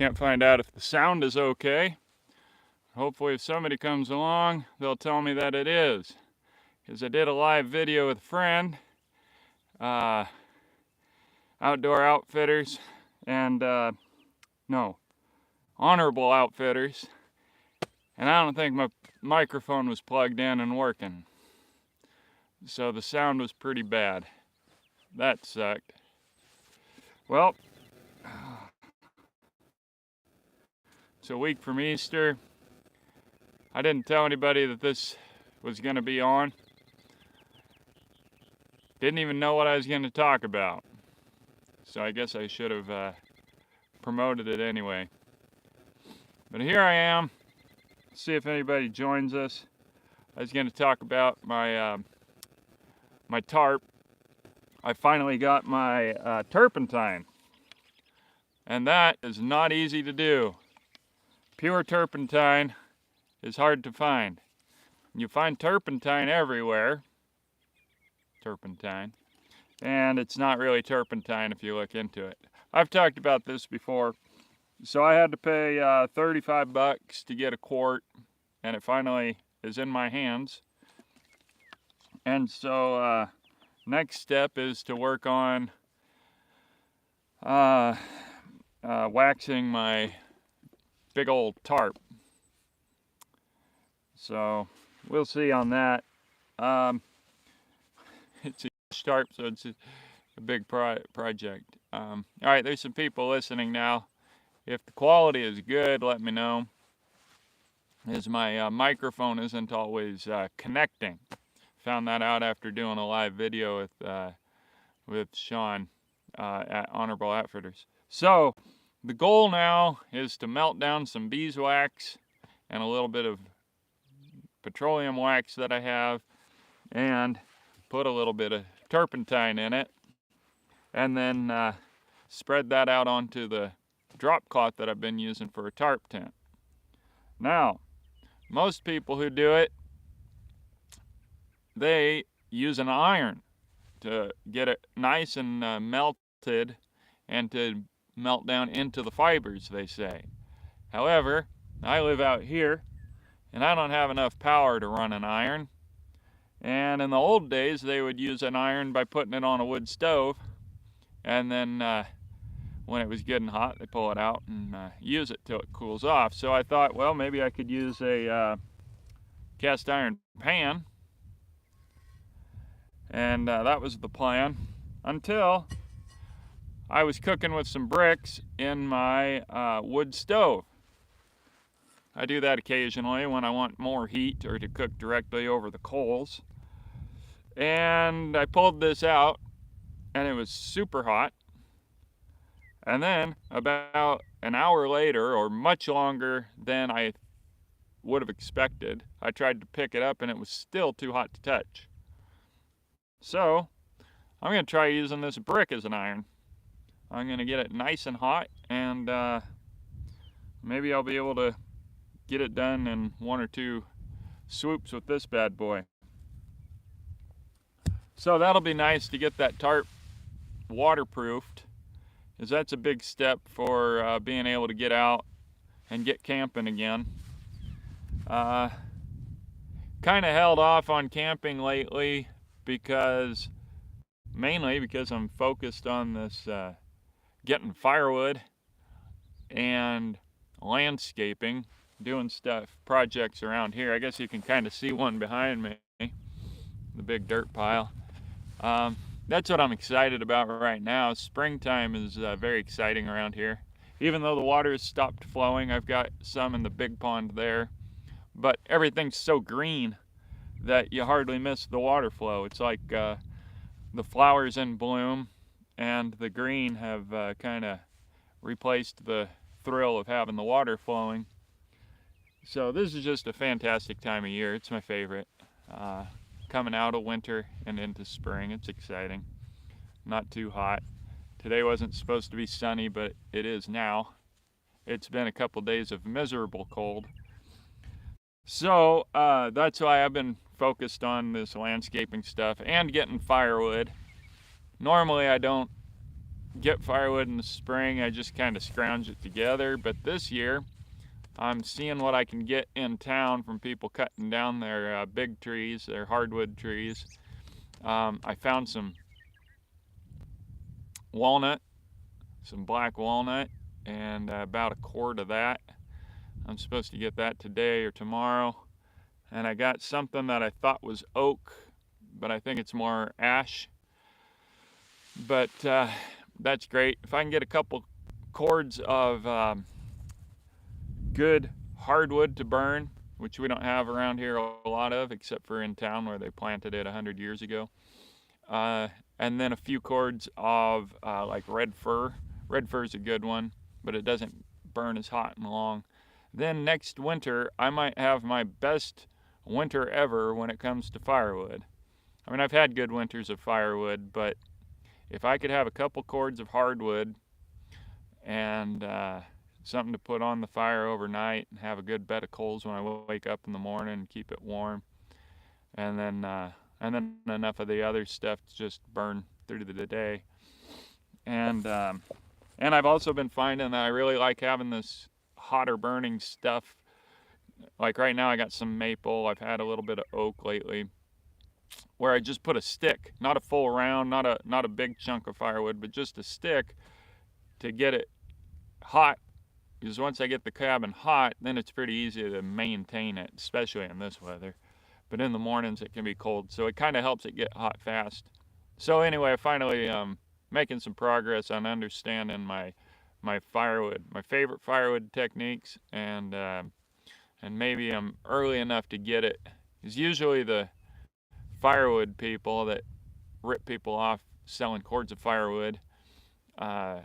Can't find out if the sound is okay. Hopefully if somebody comes along, they'll tell me that it is. Because I did a live video with a friend, Outdoor Outfitters, and no, Honorable Outfitters, and I don't think my microphone was plugged in and working. So the sound was pretty bad. That sucked. Well, it's a week from Easter. I didn't tell anybody that this was going to be on. Didn't even know what I was going to talk about. So I guess I should have promoted it anyway. But here I am. See if anybody joins us. I was going to talk about my my tarp. I finally got my turpentine. And that is not easy to do. Pure turpentine is hard to find. You find turpentine everywhere. Turpentine. And it's not really turpentine if you look into it. I've talked about this before. So I had to pay $35 to get a quart, and it finally is in my hands. And so next step is to work on waxing my big old tarp. So we'll see on that. It's a tarp, so it's a big project. All right, there's some people listening now. If the quality is good, let me know. As my microphone isn't always connecting. Found that out after doing a live video with Sean at Honorable Outfitters. So the goal now is to melt down some beeswax and a little bit of petroleum wax that I have, and put a little bit of turpentine in it, and then spread that out onto the drop cloth that I've been using for a tarp tent. Now, most people who do it, they use an iron to get it nice and melted and to melt down into the fibers, they say. However, I live out here and I don't have enough power to run an iron. And in the old days, they would use an iron by putting it on a wood stove, and then when it was getting hot, they pull it out and use it till it cools off. So I thought, well, maybe I could use a cast iron pan, and that was the plan until I was cooking with some bricks in my wood stove. I do that occasionally when I want more heat or to cook directly over the coals. And I pulled this out, and it was super hot. And then about an hour later, or much longer than I would have expected, I tried to pick it up and it was still too hot to touch. So I'm going to try using this brick as an iron. I'm going to get it nice and hot, and maybe I'll be able to get it done in 1 or 2 swoops with this bad boy. So that'll be nice to get that tarp waterproofed, because that's a big step for being able to get out and get camping again. Kind of held off on camping lately mainly because I'm focused on this getting firewood and landscaping, doing projects around here. I guess you can kind of see one behind me, the big dirt pile. That's what I'm excited about right now. Springtime is very exciting around here. Even though the water has stopped flowing, I've got some in the big pond there, but everything's so green that you hardly miss the water flow. It's like the flowers in bloom and the green have kind of replaced the thrill of having the water flowing. So this is just a fantastic time of year. It's my favorite. Coming out of winter and into spring, it's exciting. Not too hot. Today wasn't supposed to be sunny, but it is now. It's been a couple days of miserable cold. So that's why I've been focused on this landscaping stuff and getting firewood. Normally I don't get firewood in the spring. I just kind of scrounge it together. But this year, I'm seeing what I can get in town from people cutting down their big trees, their hardwood trees. I found some walnut, some black walnut, and about a cord of that. I'm supposed to get that today or tomorrow. And I got something that I thought was oak, but I think it's more ash. But that's great. If I can get a couple cords of good hardwood to burn, which we don't have around here a lot of, except for in town where they planted it 100 years ago. And then a few cords of like red fir. Red fir is a good one, but it doesn't burn as hot and long. Then next winter, I might have my best winter ever when it comes to firewood. I mean, I've had good winters of firewood, but if I could have a couple cords of hardwood and something to put on the fire overnight and have a good bed of coals when I wake up in the morning and keep it warm, and then enough of the other stuff to just burn through the day. And I've also been finding that I really like having this hotter burning stuff. Like right now I got some maple, I've had a little bit of oak lately, where I just put a stick, not a full round, not a big chunk of firewood, but just a stick to get it hot. Because once I get the cabin hot, then it's pretty easy to maintain it, especially in this weather. But in the mornings it can be cold, so it kind of helps it get hot fast. So anyway, I finally making some progress on understanding my firewood, my favorite firewood techniques, and maybe I'm early enough to get it. Because usually the firewood people that rip people off selling cords of firewood,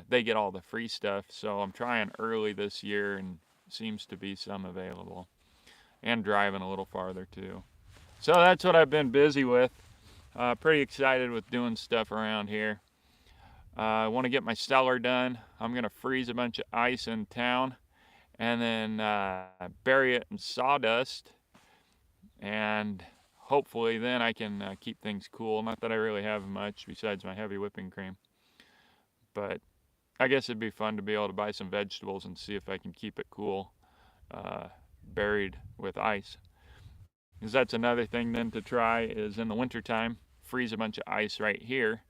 they get all the free stuff. So I'm trying early this year, and seems to be some available, and driving a little farther too. So that's what I've been busy with. Pretty excited with doing stuff around here. I want to get my cellar done. I'm going to freeze a bunch of ice in town and then bury it in sawdust. And hopefully then I can keep things cool. Not that I really have much besides my heavy whipping cream. But I guess it'd be fun to be able to buy some vegetables and see if I can keep it cool, buried with ice. Because that's another thing then to try is in the wintertime, freeze a bunch of ice right here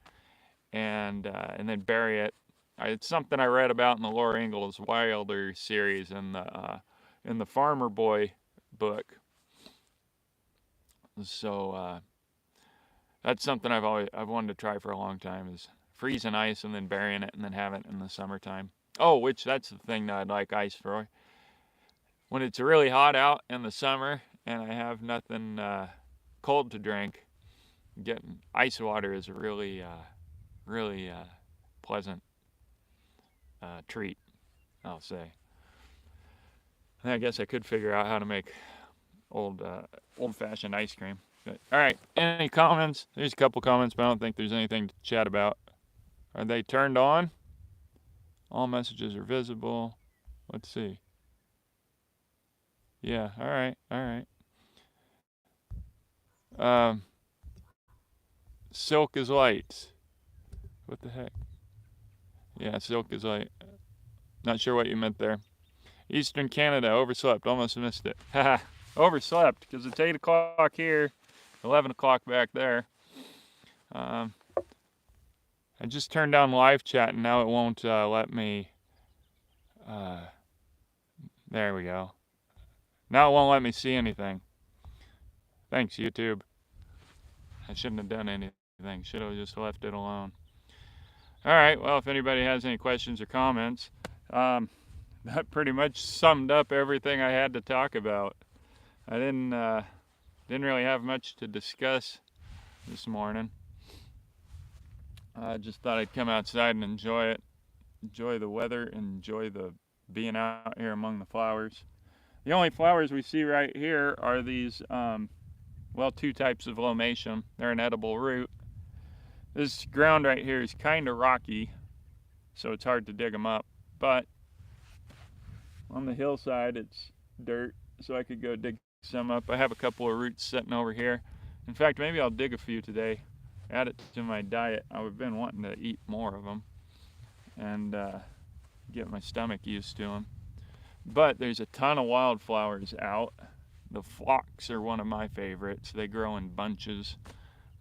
and then bury it. It's something I read about in the Laura Ingalls Wilder series in the Farmer Boy book. So that's something I've wanted to try for a long time, is freezing ice and then burying it and then having it in the summertime. Oh, which that's the thing that I'd like ice for. When it's really hot out in the summer and I have nothing cold to drink, getting ice water is a really pleasant treat, I'll say. And I guess I could figure out how to make old-fashioned ice cream. But, all right, any comments? There's a couple comments, but I don't think there's anything to chat about. Are they turned on? All messages are visible. Let's see. Yeah, all right. Silk is light. What the heck? Yeah, silk is light. Not sure what you meant there. Eastern Canada, overslept. Almost missed it. Haha, overslept because it's 8 o'clock here, 11 o'clock back there. I just turned down live chat and now it won't let me. There we go. Now it won't let me see anything. Thanks, YouTube. I shouldn't have done anything. Should have just left it alone. All right, well, if anybody has any questions or comments, that pretty much summed up everything I had to talk about. I didn't really have much to discuss this morning. I just thought I'd come outside and enjoy it, enjoy the weather, enjoy the being out here among the flowers. The only flowers we see right here are these, two types of lomatium. They're an edible root. This ground right here is kind of rocky, so it's hard to dig them up. But on the hillside, it's dirt, so I could go dig some up. I have a couple of roots sitting over here. In fact, maybe I'll dig a few today, add it to my diet. I've been wanting to eat more of them. and get my stomach used to them. But there's a ton of wildflowers out. The phlox are one of my favorites. They grow in bunches.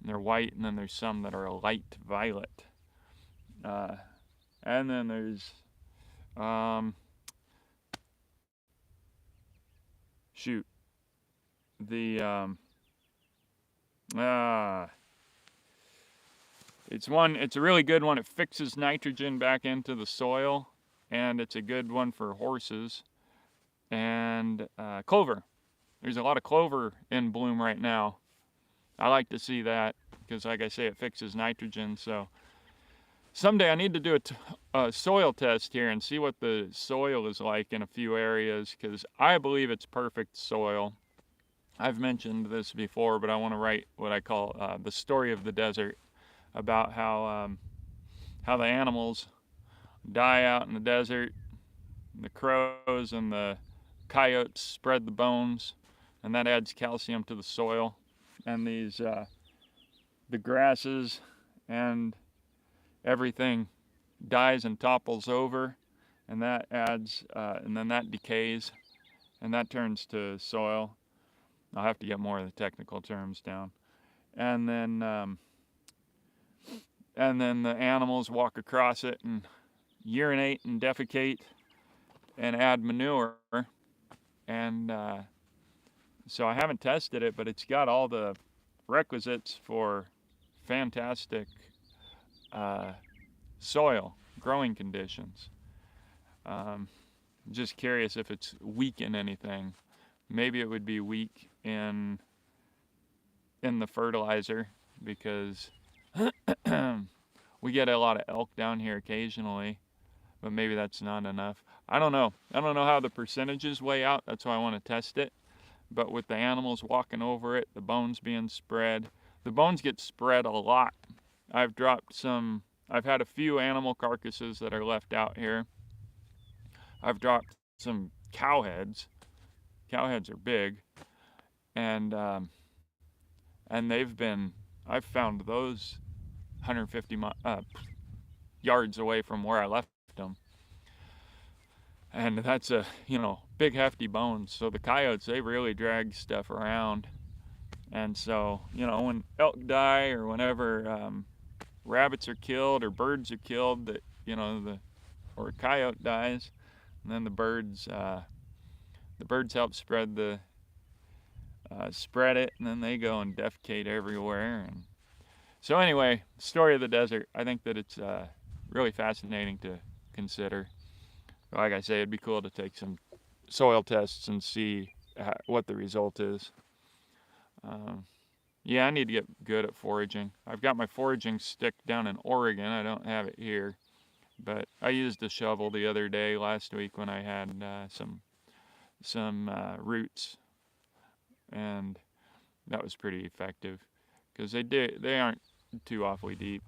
And they're white, and then there's some that are a light violet. And then there's the it's a really good one. It fixes nitrogen back into the soil, and it's a good one for horses. And clover. There's a lot of clover in bloom right now. I like to see that because, like I say, it fixes nitrogen. So someday I need to do a soil test here and see what the soil is like in a few areas, because I believe it's perfect soil. I've mentioned this before, but I want to write what I call the story of the desert, about how the animals die out in the desert. The crows and the coyotes spread the bones, and that adds calcium to the soil. And these the grasses and everything dies and topples over, and that adds and then that decays, and that turns to soil. I'll have to get more of the technical terms down. And then the animals walk across it and urinate and defecate and add manure. And so I haven't tested it, but it's got all the requisites for fantastic soil growing conditions. Just curious if it's weak in anything. Maybe it would be weak in the fertilizer, because we get a lot of elk down here occasionally, but maybe that's not enough. I don't know how the percentages weigh out. That's why I want to test it. But with the animals walking over it, the bones being spread, the bones get spread a lot. I've had a few animal carcasses that are left out here. I've dropped some cow heads. Cow heads are big, and I've found those 150 yards away from where I left them. And that's a, big hefty bones. So the coyotes, they really drag stuff around. And so, when elk die, or whenever rabbits are killed or birds are killed, that, or a coyote dies, and then the birds help spread it, and then they go and defecate everywhere. And so anyway, story of the desert. I think that it's really fascinating to consider. Like I say, it'd be cool to take some soil tests and see what the result is. Yeah, I need to get good at foraging. I've got my foraging stick down in Oregon. I don't have it here, but I used a shovel the other day last week when I had some roots, and that was pretty effective, because they aren't too awfully deep.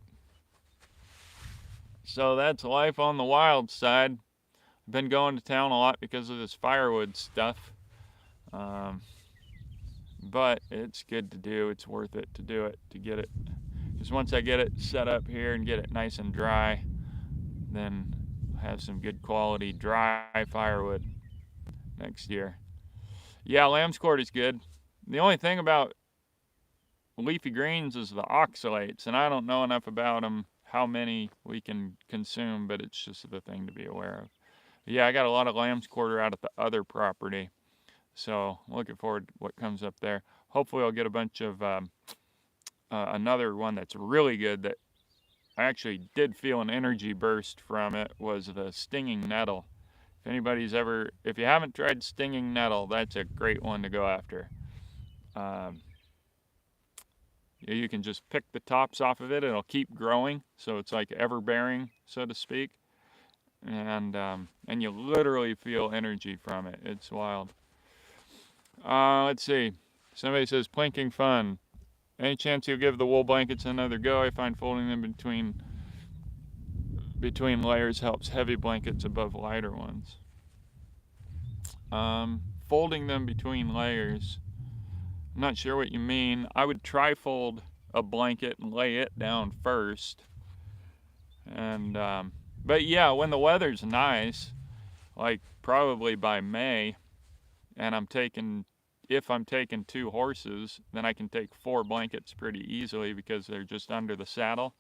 So that's life on the wild side. I've been going to town a lot because of this firewood stuff, but it's good to do. It's worth it to do it, to get it, because once I get it set up here and get it nice and dry, then I'll have some good quality dry firewood next year. Yeah, lamb's quarter is good. The only thing about leafy greens is the oxalates, and I don't know enough about them, how many we can consume, but it's just the thing to be aware of. Yeah, I got a lot of lamb's quarter out at the other property, so I'm looking forward to what comes up there. Hopefully I'll get a bunch of another one that's really good, that I actually did feel an energy burst from it, was the stinging nettle. If you haven't tried stinging nettle, that's a great one to go after. You can just pick the tops off of it. It'll keep growing, so it's like ever-bearing, so to speak. And you literally feel energy from it. It's wild. Let's see. Somebody says, plinking fun. Any chance you'll give the wool blankets another go? I find folding them between layers helps heavy blankets above lighter ones. Folding them between layers, I'm not sure what you mean. I would trifold a blanket and lay it down first, and But yeah, when the weather's nice, like probably by May, and if I'm taking 2 horses, then I can take 4 blankets pretty easily because they're just under the saddle.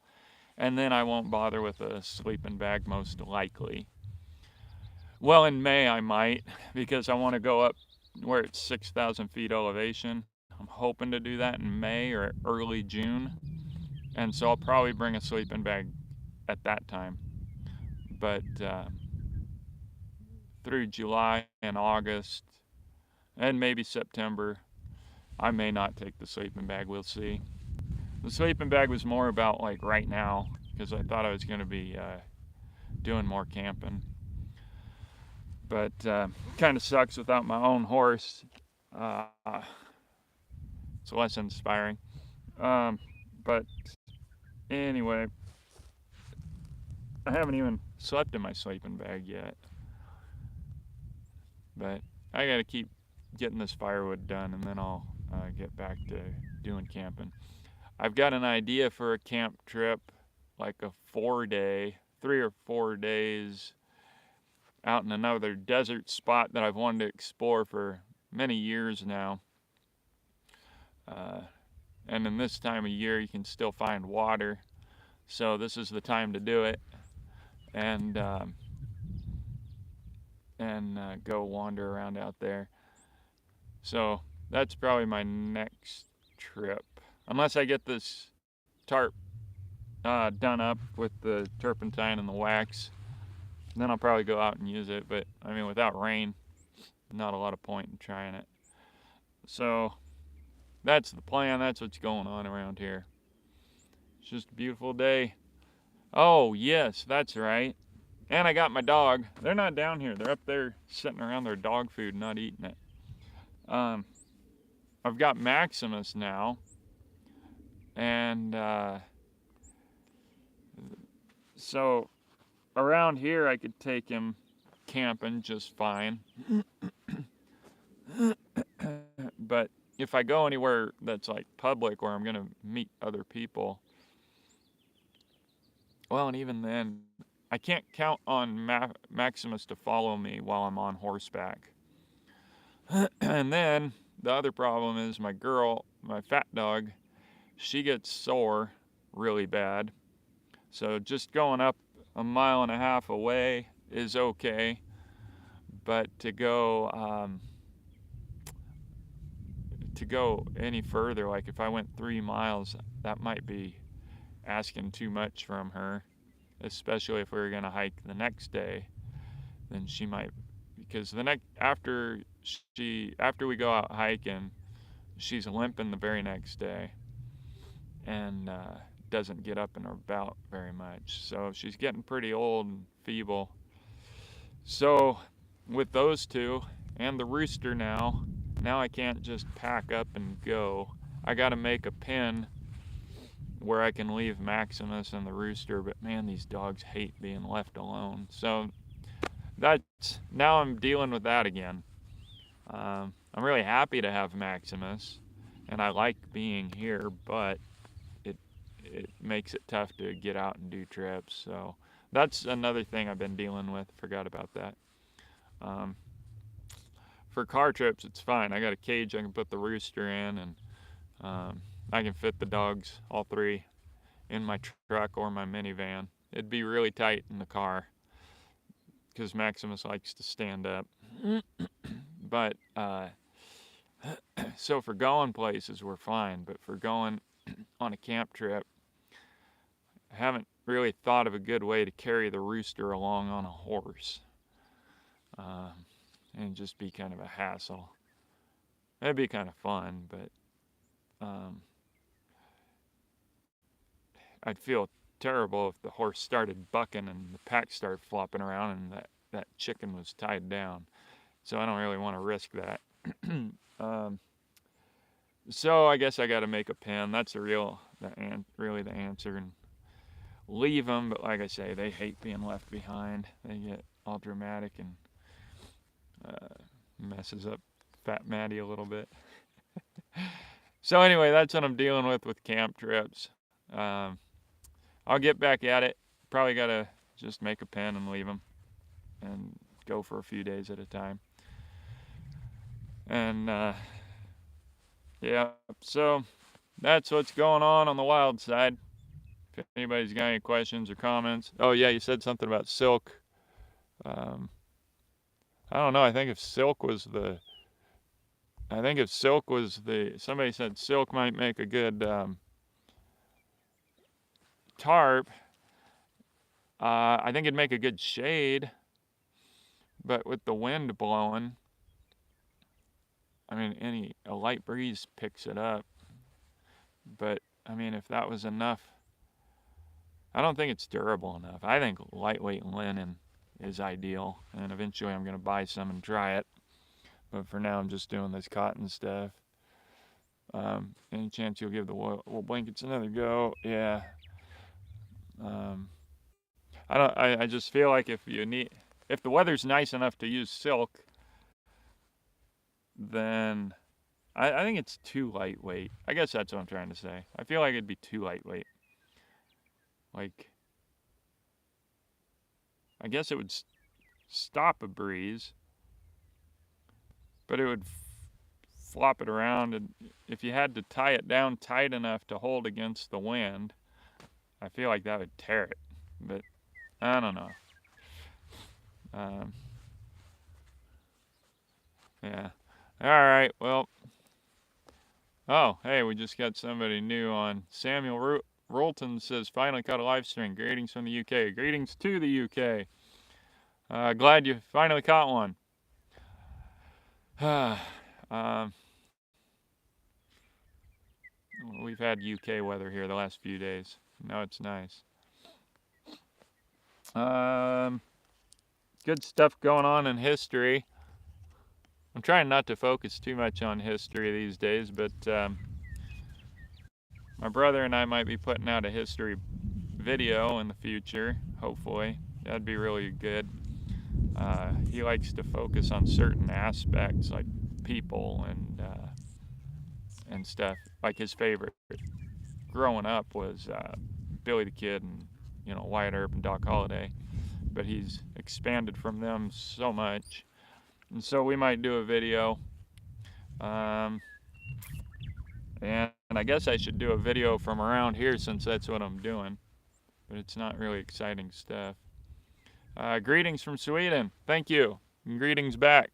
And then I won't bother with a sleeping bag most likely. Well, in May I might, because I want to go up where it's 6,000 feet elevation. I'm hoping to do that in May or early June. And so I'll probably bring a sleeping bag at that time. But through July and August, and maybe September, I may not take the sleeping bag. We'll see. The sleeping bag was more about like right now, because I thought I was going to be doing more camping. But kind of sucks without my own horse. It's less inspiring. But anyway, I haven't even slept in my sleeping bag yet. But I got to keep getting this firewood done, and then I'll get back to doing camping. I've got an idea for a camp trip, like a 4-day, 3 or 4 days out in another desert spot that I've wanted to explore for many years now. And in this time of year, you can still find water. So this is the time to do it. And go wander around out there. So that's probably my next trip. Unless I get this tarp done up with the turpentine and the wax, then I'll probably go out and use it. But I mean, without rain, not a lot of point in trying it. So that's the plan. That's what's going on around here. It's just a beautiful day. Oh, yes, that's right. And I got my dog. They're not down here. They're up there sitting around their dog food, not eating it. I've got Maximus now. And so around here I could take him camping just fine. But if I go anywhere that's like public where I'm going to meet other people, well, and even then, I can't count on Maximus to follow me while I'm on horseback. And then the other problem is my girl, my fat dog, she gets sore really bad. So just going up 1.5 miles away is okay. But to go any further, like if I went 3 miles, that might be asking too much from her, especially if we were going to hike the next day. Then she might, because after we go out hiking, she's limping the very next day and doesn't get up and about very much. So she's getting pretty old and feeble. So with those two and the rooster now I can't just pack up and go. I got to make a pen where I can leave Maximus and the rooster, but man, these dogs hate being left alone. So now I'm dealing with that again. I'm really happy to have Maximus, and I like being here, but it makes it tough to get out and do trips. So that's another thing I've been dealing with. Forgot about that. For car trips, it's fine. I got a cage I can put the rooster in, and I can fit the dogs, all 3, in my truck or my minivan. It'd be really tight in the car because Maximus likes to stand up. But so for going places, we're fine. But for going on a camp trip, I haven't really thought of a good way to carry the rooster along on a horse. And just be kind of a hassle. It'd be kind of fun, but I'd feel terrible if the horse started bucking and the pack started flopping around and that chicken was tied down. So I don't really want to risk that. So I guess I got to make a pen. That's really the answer. And leave them, but like I say, they hate being left behind. They get all dramatic and messes up Fat Maddie a little bit. So anyway, that's what I'm dealing with camp trips. I'll get back at it. Probably got to just make a pen and leave them and go for a few days at a time. And yeah, so that's what's going on the wild side. If anybody's got any questions or comments. Oh yeah, you said something about silk. Um, I don't know. I think if silk was the somebody said silk might make a good tarp. I think it'd make a good shade, but with the wind blowing, I mean, a light breeze picks it up. But I mean, if that was enough, I don't think it's durable enough. I think lightweight linen is ideal, and eventually I'm gonna buy some and try it. But for now, I'm just doing this cotton stuff. Any chance you'll give the wool blankets another go? Yeah. I just feel like if the weather's nice enough to use silk, then I think it's too lightweight. I guess that's what I'm trying to say. I feel like it'd be too lightweight. Like, I guess it would stop a breeze, but it would flop it around, and if you had to tie it down tight enough to hold against the wind, I feel like that would tear it. But I don't know. Yeah. All right. Well. Oh, hey, we just got somebody new on. Samuel Rolton says, finally caught a live stream. Greetings from the UK. Greetings to the UK. Glad you finally caught one. We've had UK weather here the last few days. No, it's nice. Good stuff going on in history. I'm trying not to focus too much on history these days, but my brother and I might be putting out a history video in the future, hopefully. That'd be really good. He likes to focus on certain aspects, like people and stuff. Like his favorite growing up was Billy the Kid and Wyatt Earp and Doc Holliday, but he's expanded from them so much, and so we might do a video. And I guess I should do a video from around here since that's what I'm doing, but it's not really exciting stuff. Greetings from Sweden. Thank you. And greetings back.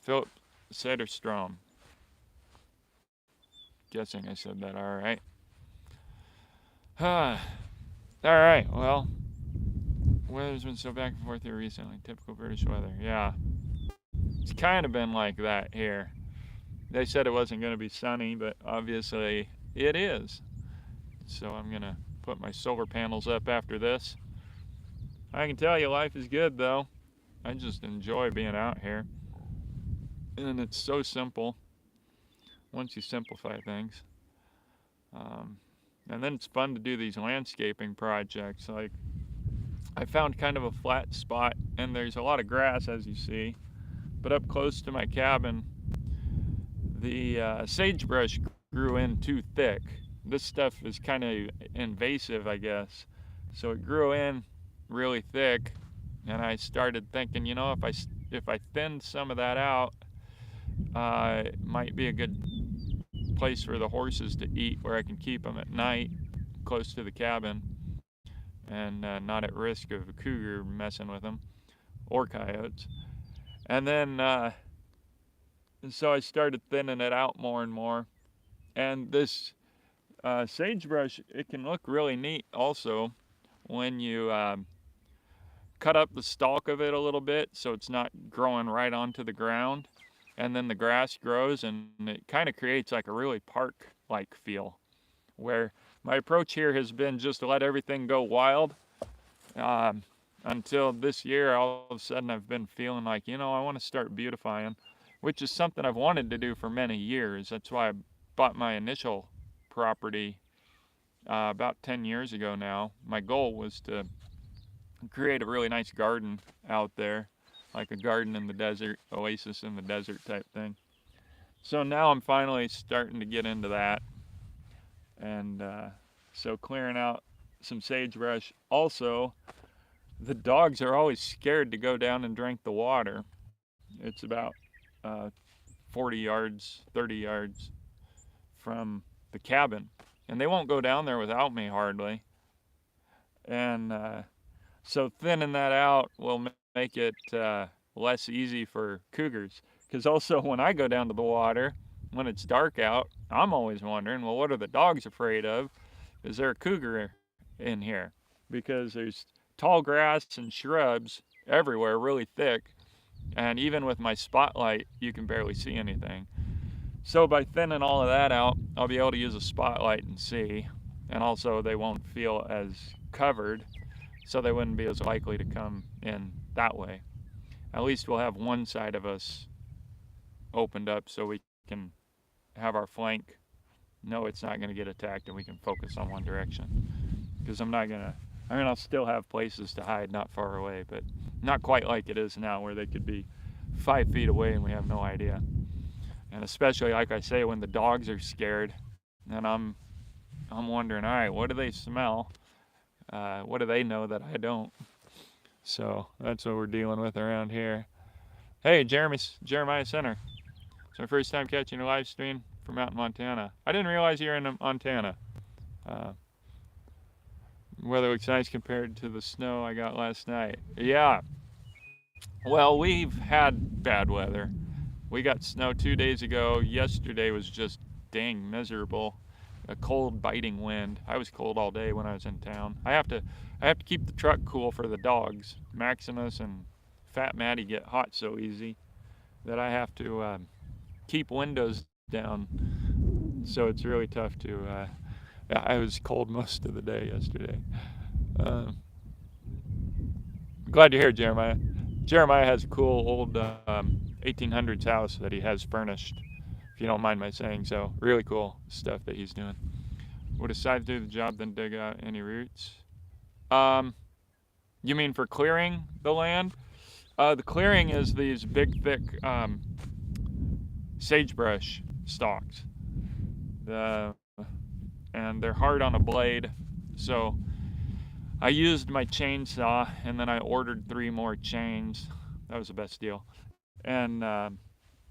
Philip Sederstrom. Guessing I said that all right. All right, well, weather's been so back and forth here recently. Typical British weather. Yeah. It's kind of been like that here. They said it wasn't going to be sunny, but obviously it is. So I'm going to put my solar panels up after this. I can tell you life is good, though. I just enjoy being out here. And it's so simple once you simplify things. And then it's fun to do these landscaping projects. Like, I found kind of a flat spot, and there's a lot of grass, as you see. But up close to my cabin, the sagebrush grew in too thick. This stuff is kind of invasive, I guess. So it grew in really thick, and I started thinking, if I thinned some of that out, it might be a good place for the horses to eat, where I can keep them at night close to the cabin and not at risk of a cougar messing with them or coyotes. And then so I started thinning it out more and more, and this sagebrush, it can look really neat also when you cut up the stalk of it a little bit so it's not growing right onto the ground, and then the grass grows and it kind of creates like a really park-like feel, where my approach here has been just to let everything go wild until this year. All of a sudden I've been feeling like, I want to start beautifying, which is something I've wanted to do for many years. That's why I bought my initial property about 10 years ago now. My goal was to create a really nice garden out there, like a garden in the desert, oasis in the desert type thing. So now I'm finally starting to get into that, and so clearing out some sagebrush. Also, the dogs are always scared to go down and drink the water. It's about 40 yards, 30 yards from the cabin. And they won't go down there without me hardly. And so thinning that out will make it less easy for cougars. Because also when I go down to the water, when it's dark out, I'm always wondering, well, what are the dogs afraid of? Is there a cougar in here? Because there's tall grass and shrubs everywhere, really thick. And even with my spotlight, you can barely see anything. So by thinning all of that out, I'll be able to use a spotlight and see. And also they won't feel as covered, so they wouldn't be as likely to come in that way. At least we'll have one side of us opened up so we can have our flank know it's not going to get attacked and we can focus on one direction. Because I'll still have places to hide not far away, but not quite like it is now where they could be 5 feet away and we have no idea. And especially, like I say, when the dogs are scared, and I'm wondering, all right, what do they smell? What do they know that I don't? So that's what we're dealing with around here. Hey, Jeremiah Center. It's my first time catching a live stream from out in Montana. I didn't realize you were in Montana. Weather looks nice compared to the snow I got last night. Yeah. Well, we've had bad weather. We got snow 2 days ago. Yesterday was just dang miserable. A cold, biting wind. I was cold all day when I was in town. I have to keep the truck cool for the dogs. Maximus and Fat Maddie get hot so easy that I have to keep windows down. So it's really tough to. I was cold most of the day yesterday. Glad you're here, Jeremiah. Jeremiah has a cool old 1800s house that he has furnished, if you don't mind my saying so. Really cool stuff that he's doing. Would a scythe do the job then dig out any roots? You mean for clearing the land? The clearing is these big, thick sagebrush stalks. And they're hard on a blade, so I used my chainsaw and then I ordered 3 more chains. That was the best deal. And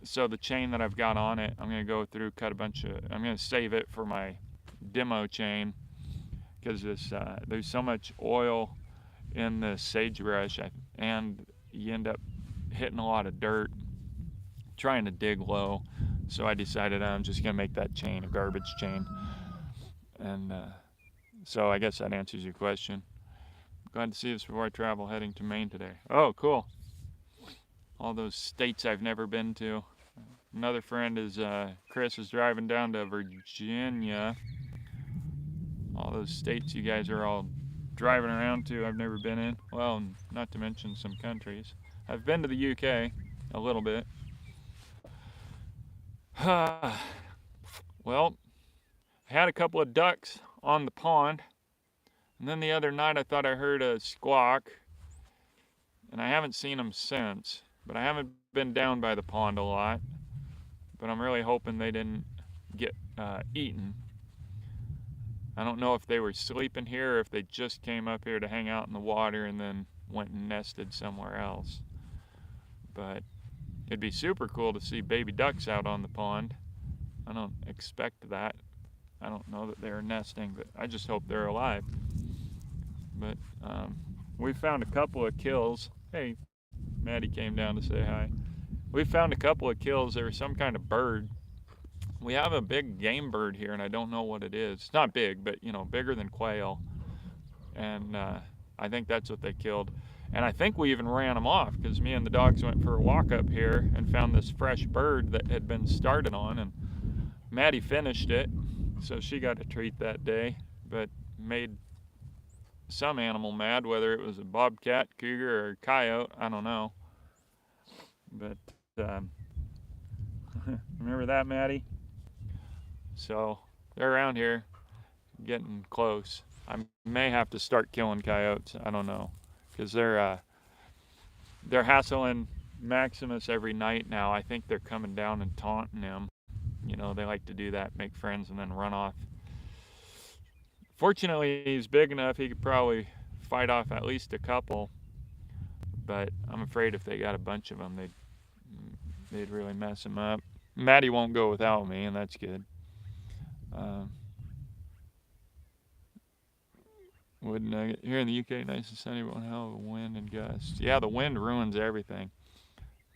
so the chain that I've got on it, I'm going to go through, I'm going to save it for my demo chain, because there's so much oil in the sagebrush, and you end up hitting a lot of dirt trying to dig low. So I decided I'm just going to make that chain a garbage chain. And so I guess that answers your question. Glad to see this before I travel heading to Maine today. Oh, cool. All those states I've never been to. Another friend is, Chris is driving down to Virginia. All those states you guys are all driving around to I've never been in. Well, not to mention some countries. I've been to the UK a little bit. Well, I had a couple of ducks on the pond, and then the other night I thought I heard a squawk, and I haven't seen them since. But I haven't been down by the pond a lot, but I'm really hoping they didn't get eaten. I don't know if they were sleeping here or if they just came up here to hang out in the water and then went and nested somewhere else. But it'd be super cool to see baby ducks out on the pond. I don't expect that. I don't know that they're nesting, but I just hope they're alive. But we found a couple of kills. Hey, Maddie came down to say hi. We found a couple of kills. There was some kind of bird. We have a big game bird here, and I don't know what it is. It's not big, but bigger than quail. And I think that's what they killed. And I think we even ran them off, because me and the dogs went for a walk up here and found this fresh bird that had been started on, and Maddie finished it, so she got a treat that day, but made some animal mad, whether it was a bobcat, cougar, or coyote, I don't know. But remember that, Maddie? So they're around here, getting close. I may have to start killing coyotes. I don't know, because they're hassling Maximus every night now. I think they're coming down and taunting him. They like to do that, make friends, and then run off. Fortunately, he's big enough he could probably fight off at least a couple, but I'm afraid if they got a bunch of them, they'd really mess them up. Maddie won't go without me, and that's good. Um, Wood nugget here in the UK, nice and sunny, but one hell of a wind and gusts. Yeah, the wind ruins everything.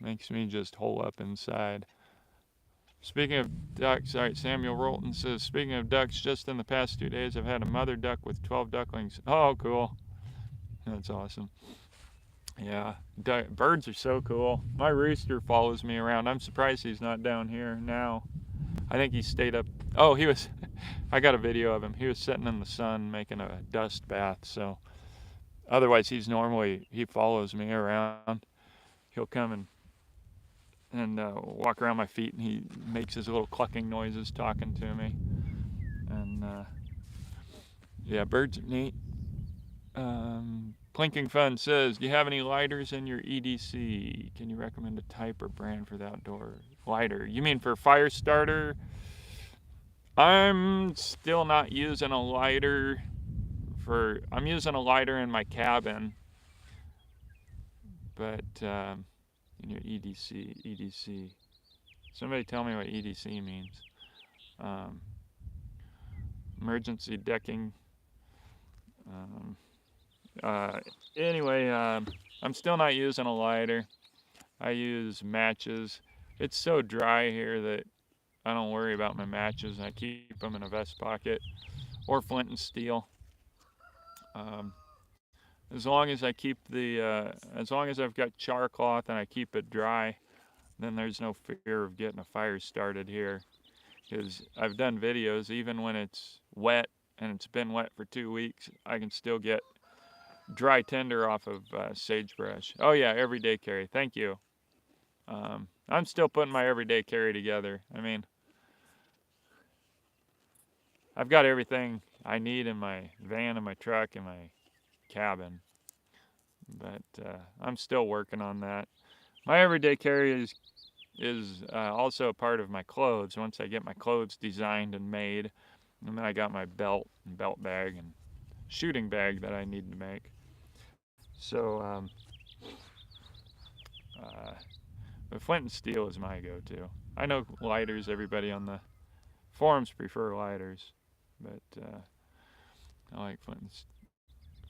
Makes me just hole up inside. Speaking of ducks, all right, Samuel Rolton says, speaking of ducks, just in the past 2 days, I've had a mother duck with 12 ducklings. Oh, cool. That's awesome. Yeah, birds are so cool. My rooster follows me around. I'm surprised he's not down here now. I think he stayed up. Oh, he was. I got a video of him. He was sitting in the sun making a dust bath. So, otherwise, he follows me around. He'll come and walk around my feet, and he makes his little clucking noises talking to me. And yeah, birds are neat. Plinking Fun says, do you have any lighters in your EDC? Can you recommend a type or brand for the outdoor lighter? You mean for fire starter? I'm still not using a lighter I'm using a lighter in my cabin, but in your EDC. Somebody tell me what EDC means. Emergency decking. Anyway, I'm still not using a lighter. I use matches. It's so dry here that I don't worry about my matches. I keep them in a vest pocket or flint and steel. As long as as long as I've got char cloth and I keep it dry, then there's no fear of getting a fire started here. Because I've done videos, even when it's wet and it's been wet for 2 weeks, I can still get dry tinder off of sagebrush. Oh yeah, everyday carry. Thank you. I'm still putting my everyday carry together. I mean, I've got everything I need in my van and my truck and my cabin, but I'm still working on that. My everyday carry is also a part of my clothes. Once I get my clothes designed and made, and then I got my belt and belt bag and shooting bag that I need to make. So, but flint and steel is my go-to. I know lighters, everybody on the forums prefer lighters, but I like flint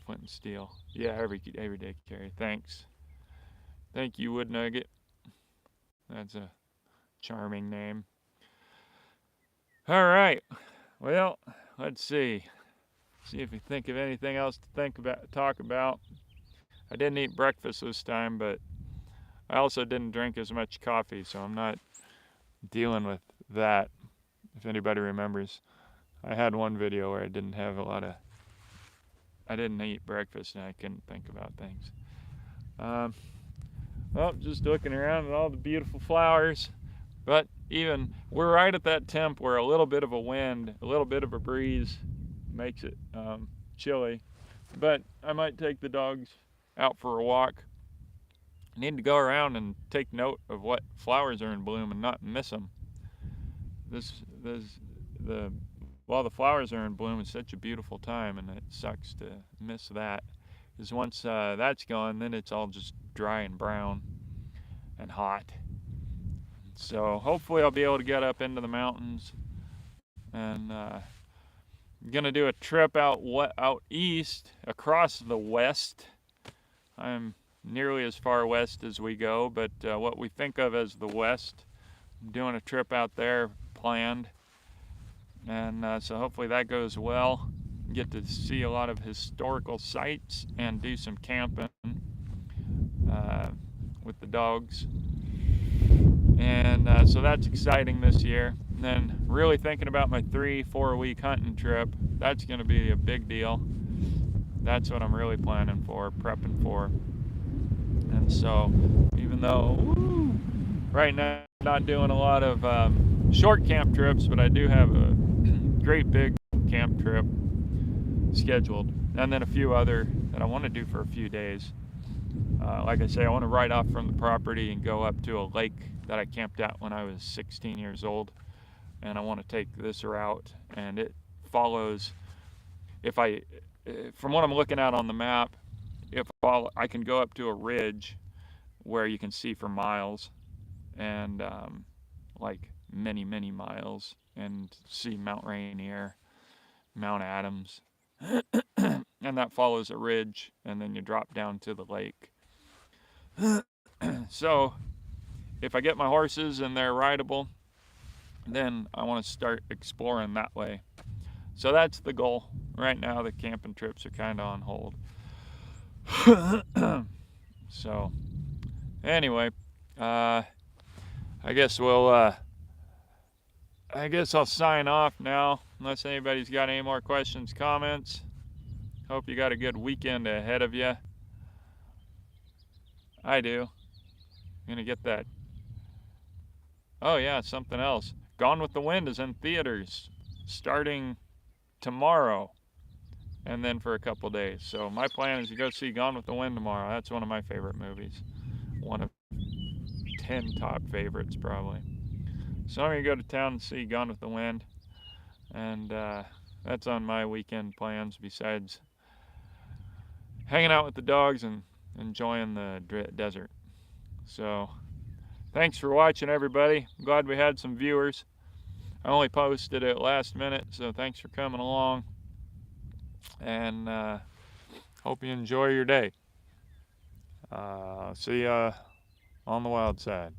and steel. Yeah, everyday carry. Thanks. Thank you, Wood Nugget. That's a charming name. All right. Well, let's see. See if we think of anything else to talk about. I didn't eat breakfast this time, but I also didn't drink as much coffee, so I'm not dealing with that. If anybody remembers, I had one video where I didn't eat breakfast and I couldn't think about things. Well, just looking around at all the beautiful flowers, but we're right at that temp where a little bit of a wind, a little bit of a breeze makes it chilly, but I might take the dogs out for a walk. I need to go around and take note of what flowers are in bloom and not miss them. While the flowers are in bloom, it's such a beautiful time, and it sucks to miss that. Because once that's gone, then it's all just dry and brown and hot. So hopefully I'll be able to get up into the mountains, and I'm gonna do a trip out east across the west. I'm nearly as far west as we go, but what we think of as the west. I'm doing a trip out there planned, and so hopefully that goes well. Get to see a lot of historical sites and do some camping with the dogs, and so that's exciting this year. And then really thinking about my 3-4 week hunting trip. That's going to be a big deal. That's what I'm really planning for, prepping for. And so even though right now I'm not doing a lot of short camp trips, but I do have a great big camp trip scheduled, and then a few other that I want to do for a few days. Like I say, I want to ride off from the property and go up to a lake that I camped at when I was 16 years old, and I want to take this route, and it follows, from what I'm looking at on the map, I can go up to a ridge where you can see for miles, and like many, many miles, and see Mount Rainier, Mount Adams, and that follows a ridge, and then you drop down to the lake. So if I get my horses and they're rideable, then I want to start exploring that way. So that's the goal. Right now, the camping trips are kind of on hold. So, anyway, uh, I guess I guess I'll sign off now, unless anybody's got any more questions, comments. Hope you got a good weekend ahead of you. I do. I'm gonna get that. Oh yeah, something else. Gone with the Wind is in theaters starting tomorrow, and then for a couple days. So my plan is to go see Gone with the Wind tomorrow. That's one of my favorite movies. One of 10 top favorites, probably. So I'm going to go to town and see Gone with the Wind. And that's on my weekend plans, besides hanging out with the dogs and enjoying the desert. So thanks for watching, everybody. I'm glad we had some viewers. I only posted it last minute, so thanks for coming along. And hope you enjoy your day. See ya on the wild side.